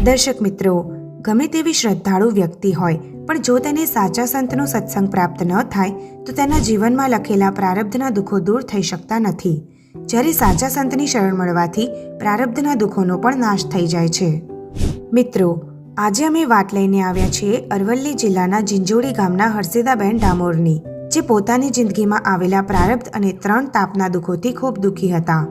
દર્શક મિત્રો, ગમે તેવી શ્રદ્ધાળુ વ્યક્તિ હોય પણ જો તેને સાચા સંતનો સત્સંગ પ્રાપ્ત ન થાય તો તેના જીવનમાં લખેલા પ્રારબ્ધના દુઃખો દૂર થઈ શકતા નથી. જ્યારે સાચા સંતની શરણ મળવાથી પ્રારબ્ધના દુઃખોનો પણ નાશ થઈ જાય છે. મિત્રો, આજે અમે વાત લઈને આવ્યા છીએ અરવલ્લી જિલ્લાના જીંજોડી ગામના હર્ષિદાબેન ડામોરની, જે પોતાની જિંદગીમાં આવેલા પ્રારબ્ધ અને 3 તાપના દુઃખોથી ખૂબ દુઃખી હતા.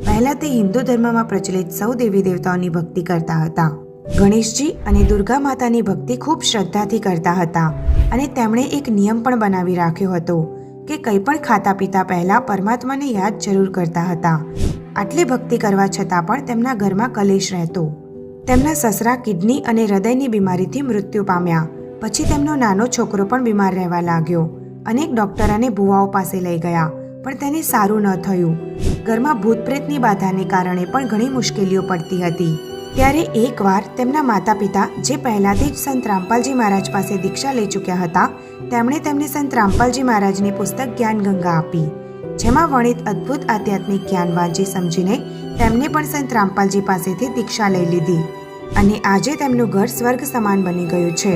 પહેલા તે હિન્દુ ધર્મમાં પ્રચલિત સૌ દેવી દેવતાઓની ભક્તિ કરતા હતા. ગણેશજી અને દુર્ગા માતાની ભક્તિ ખૂબ શ્રદ્ધાથી કરતા હતા અને તેમણે એક નિયમ પણ બનાવી રાખ્યો હતો કે કંઈ પણ ખાતા પીતા પહેલા પરમાત્માને યાદ જરૂર કરતા હતા. આટલી ભક્તિ કરવા છતાં પણ તેમના ઘરમાં કલેશ રહેતો. તેમના સસરા કિડની અને હૃદયની બીમારીથી મૃત્યુ પામ્યા. પછી તેમનો નાનો છોકરો પણ બીમાર રહેવા લાગ્યો. અનેક ડોક્ટર અને ભુવાઓ પાસે લઈ ગયા પણ તેને સારું ન થયું. ઘરમાં ભૂત પ્રેતની બાધાને કારણે પણ ઘણી મુશ્કેલીઓ પડતી હતી. ત્યારે એકવાર તેમના માતા પિતા, જે પહેલાથી જ સંત રામપાલજી મહારાજ પાસે દીક્ષા લઈ ચૂક્યા હતા, તેમણે તેમને સંત રામપાલજી મહારાજની પુસ્તક જ્ઞાન ગંગા આપી, જેમાં વર્ણિત અદ્ભુત આધ્યાત્મિક જ્ઞાન વાંચી સમજીને તેમને પણ સંત રામપાલજી પાસેથી દીક્ષા લઈ લીધી. અને આજે તેમનું ઘર સ્વર્ગ સમાન બની ગયું છે.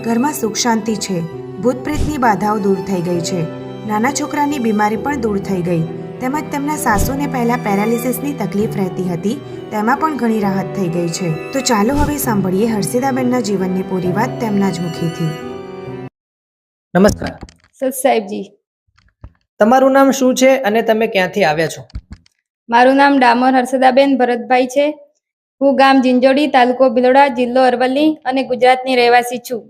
ઘરમાં સુખ શાંતિ છે. ભૂત પ્રેતની બાધાઓ દૂર થઈ ગઈ છે. નાના છોકરાની બીમારી પણ દૂર થઈ ગઈ. તેમજ તેમના સાસુને પહેલા પેરાલિસિસની તકલીફ રહેતી હતી, તેમાં પણ ઘણી રાહત થઈ ગઈ છે. તો ચાલો હવે સાંભળીએ હર્ષિદાબેનના જીવનની પૂરી વાત તેમના જ મુખેથી. નમસ્કાર. સત સાહેબજી. તમારું નામ શું છે અને તમે ક્યાંથી આવ્યા છો? મારું નામ ડામોર હર્ષદાબેન ભરતભાઈ છે. હું ગામ જીંજોડી, તાલુકો ભિલોડા, જિલ્લો અરવલ્લી અને ગુજરાતની રહેવાસી છું.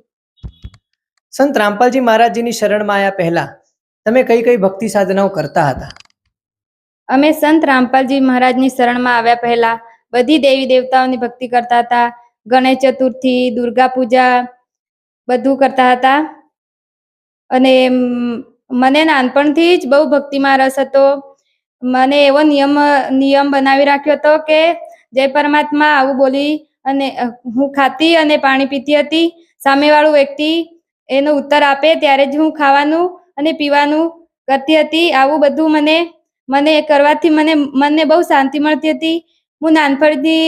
સંત રામપાલજી મહારાજજીની શરણમાં આવ્યા પહેલા તમે કઈ કઈ ભક્તિ સાધનાઓ કરતા હતા? અમે સંત રામપાલજી મહારાજની શરણમાં આવ્યા પહેલા બધી દેવી દેવતાઓની ભક્તિ કરતા હતા. ગણેશ ચતુર્થી, દુર્ગા પૂજા બધું કરતા હતા. અને મને નાનપણથી જ બહુ ભક્તિમાં રસ હતો. મને એવો નિયમ બનાવી રાખ્યો હતો કે જય પરમાત્મા આવું બોલી અને હું ખાતી અને પાણી પીતી હતી. સામેવાળું વ્યક્તિ એનો ઉત્તર આપે ત્યારે જ હું ખાવાનું અને પીવાનું કરતી હતી. આવું બધું મને કરવાથી મને બહુ શાંતિ મળતી હતી. હું નાનપણથી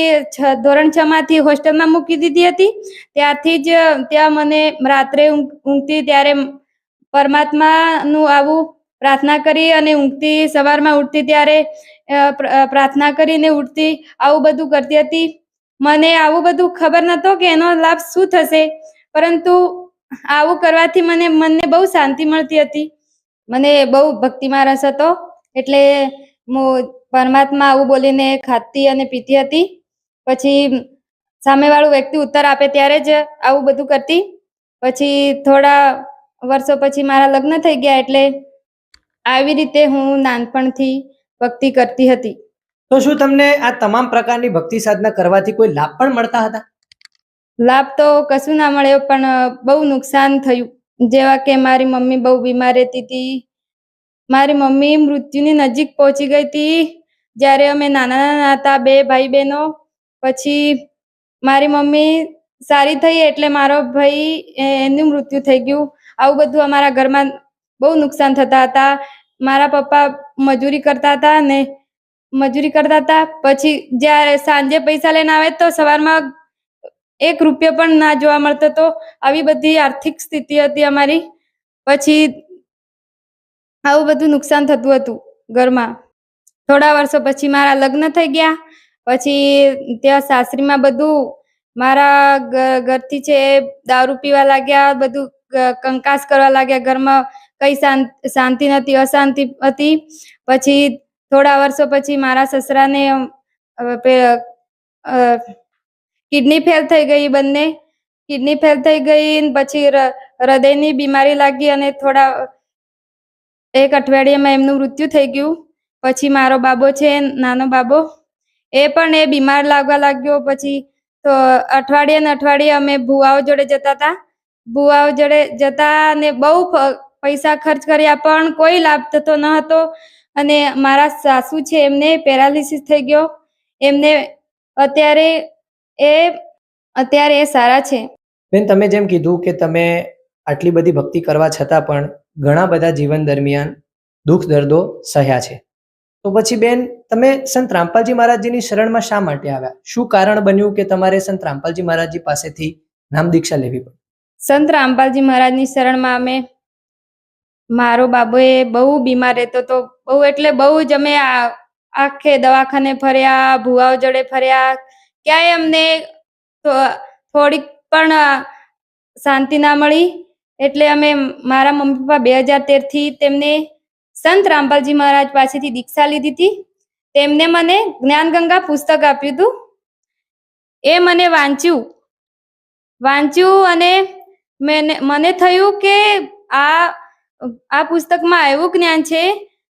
ધોરણ 6 માંથી હોસ્ટેલમાં મૂકી દીધી હતી. ત્યારથી જ ત્યાં મને રાત્રે ઊંઘતી ત્યારે પરમાત્માનું આવું પ્રાર્થના કરી અને ઊંઘતી, સવારમાં ઉઠતી ત્યારે પ્રાર્થના કરીને ઉઠતી. આવું બધું કરતી હતી. મને આવું બધું ખબર નહોતો કે એનો લાભ શું થશે, પરંતુ આવું કરવાથી મને બહુ શાંતિ મળતી હતી. મને બહુ ભક્તિમાં રસ હતો, એટલે હું પરમાત્મા આવું બોલીને ખાતી અને પીતી હતી. પછી સામેવાળું વ્યક્તિ ઉત્તર આપે ત્યારે જ આવું બધું કરતી. પછી થોડા વર્ષો પછી મારા લગ્ન થઈ ગયા, એટલે આવી રીતે હું નાનપણથી ભક્તિ કરતી હતી. તો શું તમને આ તમામ પ્રકારની ભક્તિ સાધના કરવાથી કોઈ લાભ પણ મળતા હતા? લાભ તો કશું ના મળ્યો, પણ બહુ નુકસાન થયું. જેવા કે મારી મમ્મી બહુ બીમાર રહેતી હતી. મારી મમ્મી મૃત્યુની નજીક પહોંચી ગઈ હતી જ્યારે અમે નાના હતા, 2 ભાઈ બહેનો. પછી મારી મમ્મી સારી થઈ એટલે મારો ભાઈ એનું મૃત્યુ થઈ ગયું. આવું બધું અમારા ઘરમાં બહુ નુકસાન થતા હતા. મારા પપ્પા મજૂરી કરતા હતા. પછી જ્યારે સાંજે પૈસા લઈને આવે તો સવારમાં 1 રૂપિયો પણ ના જોવા મળતો હતો. આવી બધી આર્થિક સ્થિતિ હતી અમારી. પછી આવું બધું નુકસાન થતું હતું ઘરમાં. થોડા વર્ષો પછી મારા લગ્ન થઈ ગયા. પછી ત્યાં સાસરીમાં બધું મારા ઘરથી છે દારૂ પીવા લાગ્યા, બધું કંકાસ કરવા લાગ્યા. ઘરમાં કઈ શાંતિ નથી, અશાંતિ હતી. પછી થોડા વર્ષો પછી મારા સસરાને કિડની ફેલ થઈ ગઈ. બંને કિડની ફેલ થઈ ગઈ. પછી હૃદયની બીમારી લાગી અને થોડા 1 અઠવાડિયામાં એમનું મૃત્યુ થઈ ગયું. પછી મારો બાબો છે, નાનો બાબો, એ પણ બીમાર લાગવા લાગ્યો. પછી તો અઠવાડિયે અમે ભુવાઓ જોડે જતા હતા. ભુવાઓ જોડે જતા અને બહુ પૈસા ખર્ચ કર્યા, પણ કોઈ લાભ થતો ન હતો. અને મારા સાસુ છે, એમને પેરાલિસિસ થઈ ગયો. એમને અત્યારે એ સારા છે. બેન, તમે જેમ કીધું કે તમે આટલી બધી ભક્તિ કરવા છતાં પણ ઘણા બધા જીવન દરમિયાન દુઃખ દર્દો સહ્યા છે, તો પછી બેન તમે સંત રામપાલજી મહારાજજીની શરણમાં શા માટે આવ્યા? શું કારણ બન્યું કે તમારે સંત રામપાલજી મહારાજજી પાસેથી નામ દીક્ષા લેવી પડી? સંત રામપાલજી મહારાજની શરણમાં મારો બાબો એ બહુ બીમાર રહેતો હતો. બહુ એટલે બહુ જ અમે આખે દવાખાને ફર્યા, ભુવાઓ જોડે ફર્યા, ક્યાંય અમને થોડીક પણ શાંતિ ના મળી. એટલે અમે મારા મમ્મી પપ્પા 2013 થી તેમને સંત રામપાલજી મહારાજ પાસેથી દીક્ષા લીધી હતી. તેમને મને જ્ઞાનગંગા પુસ્તક આપ્યું હતું. એ મને વાંચ્યું અને મને થયું કે આ પુસ્તકમાં એવું જ્ઞાન છે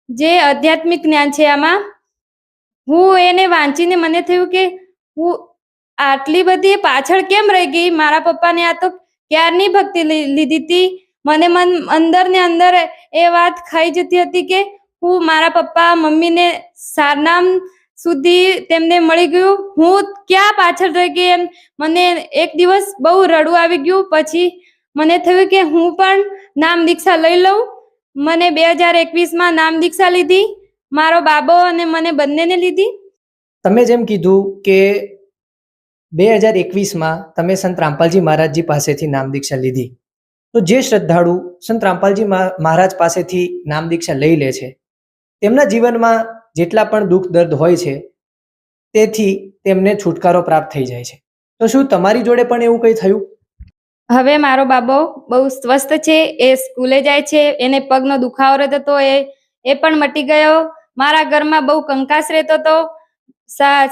જે આધ્યાત્મિક જ્ઞાન છે. આમાં હું એને વાંચીને મને થયું કે હું આટલી બધી પાછળ કેમ રહી ગઈ. મારા પપ્પાને આ તો ક્યારની ભક્તિ લીધી હતી. મને અંદર ને અંદર એ વાત ખાઈ જતી હતી કે હું મારા પપ્પા મમ્મીને સારનામ સુધી તેમને મળી ગયું, હું ક્યાં પાછળ રહી ગઈ એમ મને એક દિવસ બહુ રડવું આવી ગયું. પછી મને થયું કે હું પણ નામ દીક્ષા લઈ લઉં. મને 2021માં નામ દીક્ષા લીધી. મારો બાબો અને મને બંનેને લીધી. તમે જેમ કીધું કે 2021માં તમે સંત રામપાલજી મહારાજજી પાસેથી નામ દીક્ષા લીધી, તો જે શ્રદ્ધાળુ સંત રામપાલજી મહારાજ પાસેથી નામ દીક્ષા લઈ લે છે તેમના જીવનમાં જેટલા પણ દુઃખ દર્દ હોય છે તેથી તેમને છુટકારો પ્રાપ્ત થઈ જાય છે. તો શું તમારી જોડે પણ એવું કંઈ થયું? હવે મારો બાબો બહુ સ્વસ્થ છે. એ સ્કૂલે જાય છે. એને પગનો દુખાવો રહેતો હતો, એ પણ મટી ગયો. મારા ઘરમાં બહુ કંકાસ રહેતો હતો.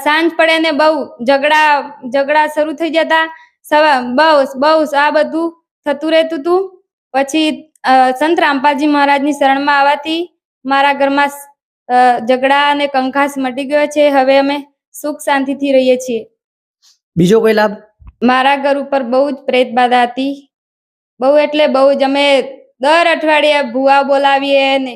સાંજ પડે ને બહુ ઝઘડા શરૂ થઈ જતા. બહુ આ બધું થતું રહેતું હતું. પછી સંત રામપાલજી મહારાજની શરણમાં આવવાથી મારા ઘરમાં ઝઘડા અને કંકાસ મટી ગયો છે. હવે અમે સુખ શાંતિથી રહીએ છીએ. બીજો કોઈ લાભ? મારા ઘર ઉપર બહુ જ પ્રેત બાધા હતી. બહુ એટલે બહુ જ. અમે દર અઠવાડિયે ભુવા બોલાવીએ ને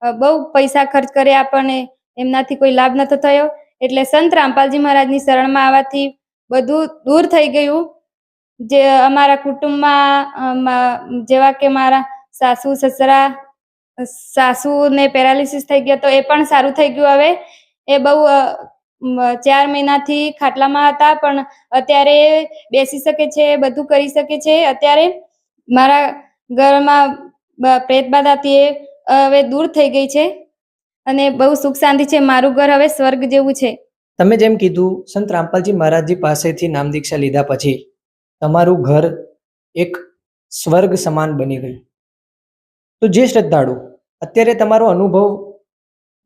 બહુ પૈસા ખર્ચ કર્યા પણ એમનાથી કોઈ લાભ નતો થયો. એટલે સંત રામપાલજી મહારાજની શરણમાં આવવાથી બધું દૂર થઈ ગયું. જે અમારા કુટુંબમાં જેવા કે મારા સાસુ સસરા, સાસુને પેરાલિસિસ થઈ ગયો તો એ પણ સારું થઈ ગયું. હવે એ બહુ 4 મહિનાથી ખાટલામાં હતા પણ અત્યારે બેસી શકે છે, બધું કરી શકે છે. અત્યારે મારા ઘરમાં પ્રેત બાધા હતી એ હવે દૂર થઈ ગઈ છે અને બહુ સુખ શાંતિ છે. મારું ઘર હવે સ્વર્ગ જેવું છે. તમે જેમ કીધું સંત રામપાલજી મહારાજજી પાસેથી નામ દીક્ષા લીધા પછી તમારું ઘર એક સ્વર્ગ સમાન બની ગયું. તો જે શ્રદ્ધાળુ અત્યારે તમારો અનુભવ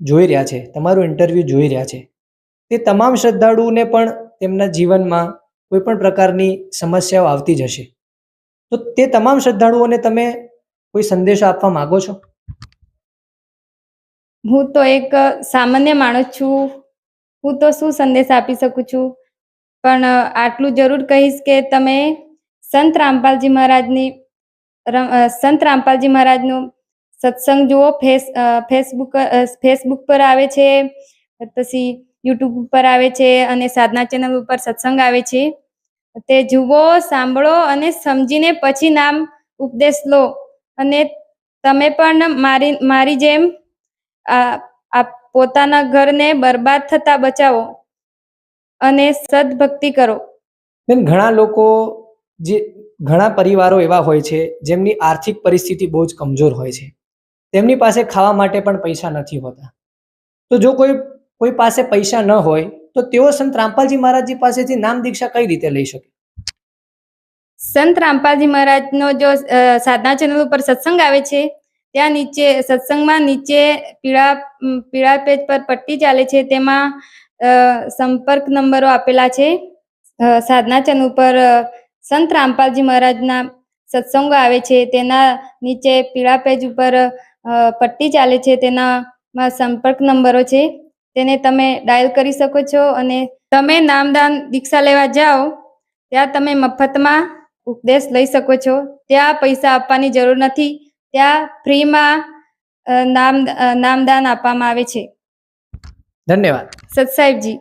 જોઈ રહ્યા છે, તમારું ઇન્ટરવ્યૂ જોઈ રહ્યા છે, તે તમામ શ્રદ્ધાળુઓને પણ તેમના જીવનમાં કોઈ પણ પ્રકારની સમસ્યાઓ આવતી જ હશે. તો તે તમામ શ્રદ્ધાળુઓને તમે કોઈ સંદેશો આપવા માંગો છો? હું તો એક સામાન્ય માણસ છું. હું તો શું સંદેશ આપી શકું છું, પણ આટલું જરૂર કહીશ કે તમે સંત રામપાલજી મહારાજનું સત્સંગ જુઓ. ફેસબુક પર આવે છે, પછી યુટ્યુબ ઉપર આવે છે અને સાધના ચેનલ ઉપર સત્સંગ આવે છે. તે જુઓ, સાંભળો અને સમજીને પછી નામ ઉપદેશ લો અને તમે પણ મારી જેમ આ પોતાના ઘરને બરબાદ થતા બચાવો અને સદભક્તિ કરો. બેન, ઘણા પરિવારો એવા હોય છે જેમની આર્થિક પરિસ્થિતિ બહુ જ કમજોર હોય છે. તેમની પાસે ખાવા માટે પણ પૈસા નથી હોતા. તો જો કોઈ પાસે પૈસા ન હોય તો તેઓ સંત રામપાલજી મહારાજજી પાસેથી નામ દીક્ષા કઈ રીતે લઈ શકે? સંત રામપાલજી મહારાજનો જો સાધના ચેનલ ઉપર સત્સંગ આવે છે ત્યાં નીચે સત્સંગમાં નીચે પીળા પેજ પર પટ્ટી ચાલે છે. તેમાં સંપર્ક નંબરો આપેલા છે. સાધના ચેનલ ઉપર સંત રામપાલજી મહારાજના સત્સંગો આવે છે. તેના નીચે પીળા પેજ ઉપર પટ્ટી ચાલે છે. તેનામાં સંપર્ક નંબરો છે. તેને તમે ડાયલ કરી શકો છો અને તમે નામદાન દીક્ષા લેવા જાઓ ત્યાં તમે મફતમાં ઉપદેશ લઈ શકો છો. ત્યાં પૈસા આપવાની જરૂર નથી. ત્યાં ફ્રીમાં નામદાન આપવામાં આવે છે. ધન્યવાદ. સત સાહેબજી.